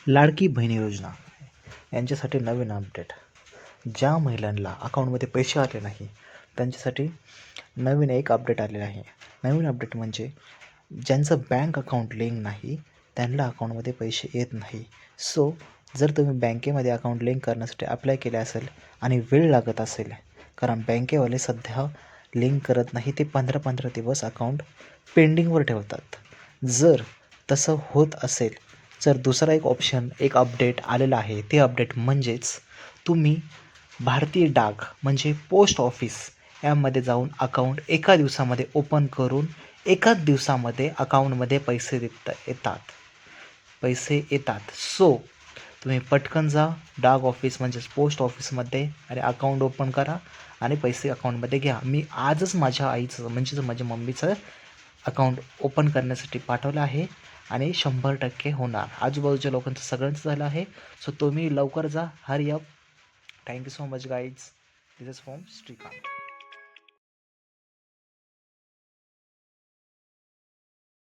लाडकी बहीण योजना यांच्यासाठी नवीन अपडेट. ज्या महिलांना अकाउंटमध्ये पैसे आले नाही त्यांच्यासाठी नवीन एक अपडेट आलेलं आहे. नवीन अपडेट म्हणजे ज्यांचं बँक अकाउंट लिंक नाही त्यांना अकाउंटमध्ये पैसे येत नाही. सो जर तुम्ही बँकेमध्ये अकाउंट लिंक करण्यासाठी अप्लाय केले असेल आणि वेळ लागत असेल, कारण बँकेवाले सध्या लिंक करत नाही, ते 15-15 दिवस अकाउंट पेंडिंगवर ठेवतात. जर तसं होत असेल तर दुसरा एक ऑप्शन, एक अपडेट आलेला आहे. ते अपडेट म्हणजेच तुम्ही भारतीय डाक म्हणजे पोस्ट ऑफिस यामध्ये जाऊन अकाउंट एका दिवसामध्ये ओपन करून एकाच दिवसामध्ये अकाउंटमध्ये पैसे येतात. सो तुम्ही पटकन जा डाक ऑफिस म्हणजेच पोस्ट ऑफिसमध्ये आणि अकाउंट ओपन करा आणि पैसे अकाउंटमध्ये घ्या. मी आजच माझ्या आईचं म्हणजेच माझ्या मम्मीचं अकाउंट ओपन करण्यासाठी पाठवलं आहे आणि 100% होणार. आजूबाजूच्या लोकांचं सगळ्यांचं झालं आहे. सो तुम्ही लवकर जा, hurry up. Thank you so much guys. This is from Shrikant.